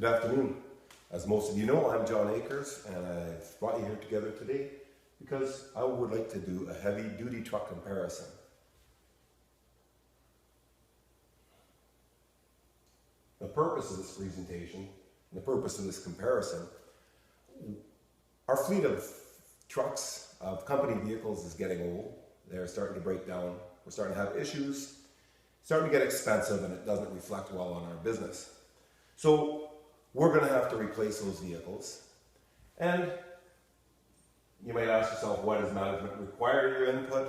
Good afternoon. As most of you know, I'm John Akers, and I've brought you here together today because I would like to do a heavy-duty truck comparison. The purpose of this presentation, the purpose of this comparison, our fleet of trucks, of company vehicles is getting old. They're starting to break down. We're starting to have issues, starting to get expensive, and it doesn't reflect well on our business. So we're going to have to replace those vehicles. And you might ask yourself, why does management require your input?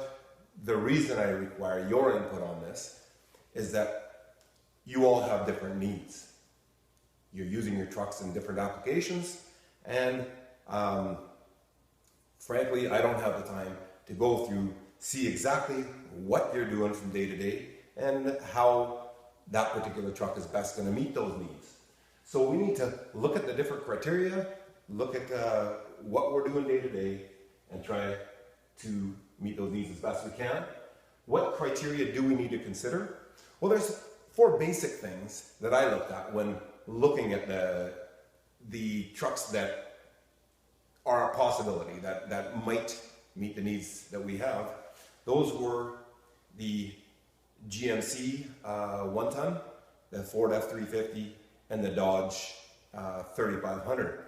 The reason I require your input on this is that you all have different needs. You're using your trucks in different applications, and frankly, I don't have the time to go through, see exactly what you're doing from day to day and how that particular truck is best going to meet those needs. So we need to look at the different criteria, look at what we're doing day to day, and try to meet those needs as best we can. What criteria do we need to consider? Well, there's 4 basic things that I looked at when looking at the trucks that are a possibility, that might meet the needs that we have. Those were the GMC 1-ton, the Ford F-350, and the Dodge 3500.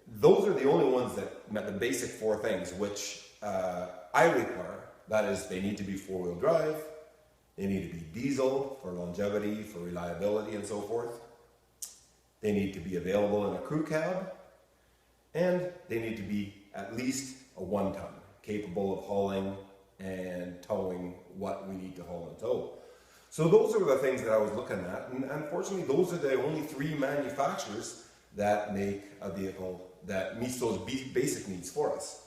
Those are the only ones that met the basic 4 things, which I require. That is, they need to be 4-wheel drive, they need to be diesel for longevity, for reliability, and so forth. They need to be available in a crew cab, and they need to be at least a 1-ton, capable of hauling and towing what we need to haul and tow. So those are the things that I was looking at, and unfortunately those are the only 3 manufacturers that make a vehicle that meets those basic needs for us.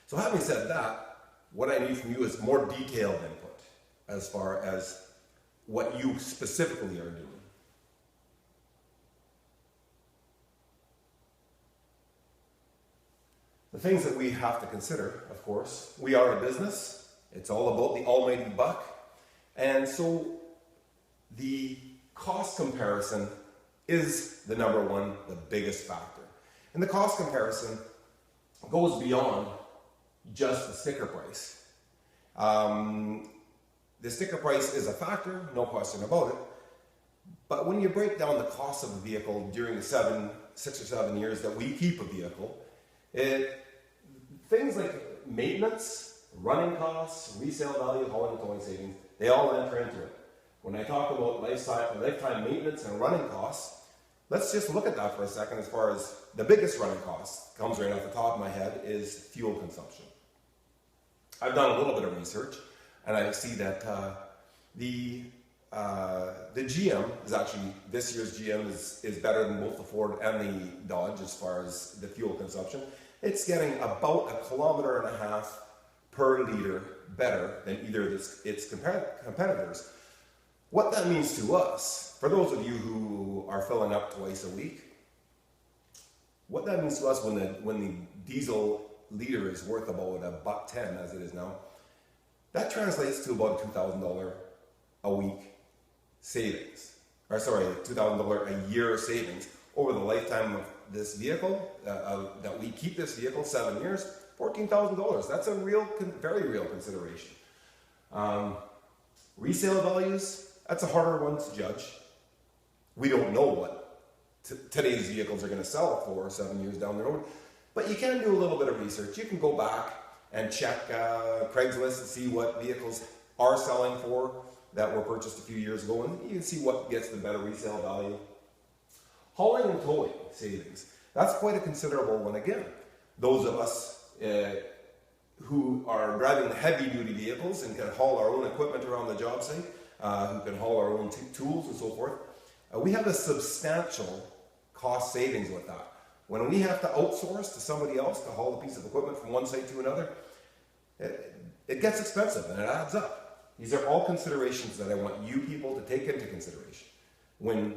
So having said that, what I need from you is more detailed input as far as what you specifically are doing. The things that we have to consider, of course, we are a business. It's all about the almighty buck. And so the cost comparison is the number one, the biggest factor. And the cost comparison goes beyond just the sticker price. The sticker price is a factor, no question about it. But when you break down the cost of a vehicle during the 6 or 7 years that we keep a vehicle, things like maintenance, running costs, resale value, hauling and towing savings, they all enter into it. When I talk about lifetime maintenance and running costs, let's just look at that for a second. As far as the biggest running cost, comes right off the top of my head, is fuel consumption. I've done a little bit of research, and I see that the GM is actually, this year's GM is better than both the Ford and the Dodge as far as the fuel consumption. It's getting about 1.5 kilometers per liter better than either of its competitors. What that means to us, for those of you who are filling up twice a week, what that means to us when the diesel liter is worth about $1.10 as it is now, that translates to about $2,000 a week savings, or sorry, $2,000 a year savings over the lifetime of this vehicle, that we keep this vehicle 7 years, $14,000. That's a very real consideration. Resale values, that's a harder one to judge. We don't know what today's vehicles are going to sell for 7 years down the road, but you can do a little bit of research. You can go back and check Craigslist and see what vehicles are selling for that were purchased a few years ago, and you can see what gets the better resale value. Hauling and towing savings, that's quite a considerable one again. Those of us who are driving heavy-duty vehicles and can haul our own equipment around the job site, who can haul our own tools and so forth, we have a substantial cost savings with that. When we have to outsource to somebody else to haul a piece of equipment from one site to another, it gets expensive and it adds up. These are all considerations that I want you people to take into consideration when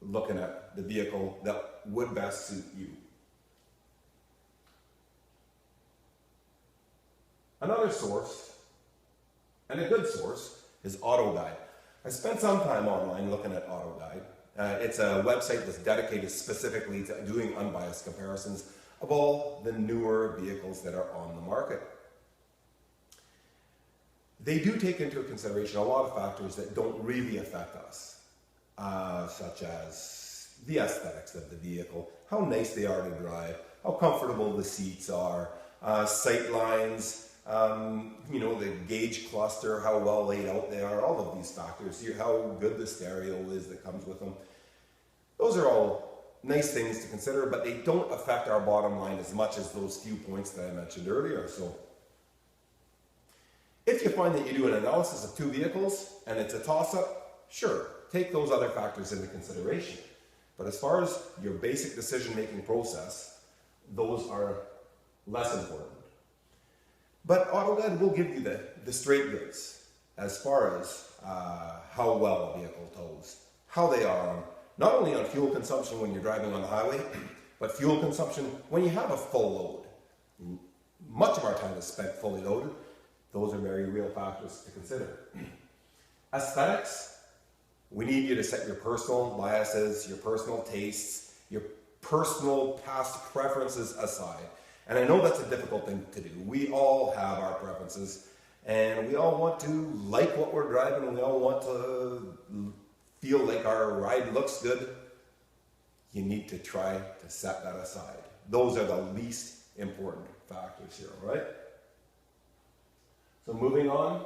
looking at the vehicle that would best suit you. Another source, and a good source, is AutoGuide. I spent some time online looking at AutoGuide, It's a website that's dedicated specifically to doing unbiased comparisons of all the newer vehicles that are on the market. They do take into consideration a lot of factors that don't really affect us, such as the aesthetics of the vehicle, how nice they are to drive, how comfortable the seats are, sight lines, the gauge cluster, how well laid out they are, all of these factors, how good the stereo is that comes with them. Those are all nice things to consider, but they don't affect our bottom line as much as those few points that I mentioned earlier. So if you find that you do an analysis of two vehicles and it's a toss-up, sure, take those other factors into consideration. But as far as your basic decision-making process, those are less important. But AutoGuide will give you the straight goods as far as how well a vehicle tows, how they are, not only on fuel consumption when you're driving on the highway, but fuel consumption when you have a full load. Much of our time is spent fully loaded. Those are very real factors to consider. Aesthetics, we need you to set your personal biases, your personal tastes, your personal past preferences aside. And I know that's a difficult thing to do. We all have our preferences, and we all want to like what we're driving, and we all want to feel like our ride looks good. You need to try to set that aside. Those are the least important factors here, all right? So moving on,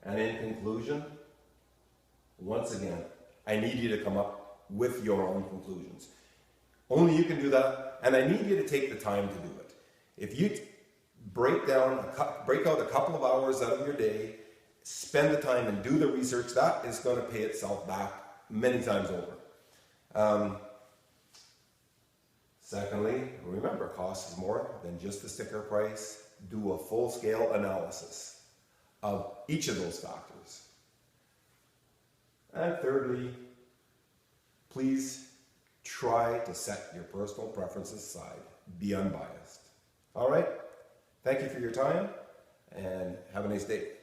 and in conclusion, once again, I need you to come up with your own conclusions. Only you can do that, and I need you to take the time to do it. If you break out a couple of hours out of your day, spend the time and do the research, that is going to pay itself back many times over. Secondly, remember, cost is more than just the sticker price. Do a full-scale analysis of each of those factors. And thirdly, please try to set your personal preferences aside. Be unbiased. All right? Thank you for your time, and have a nice day.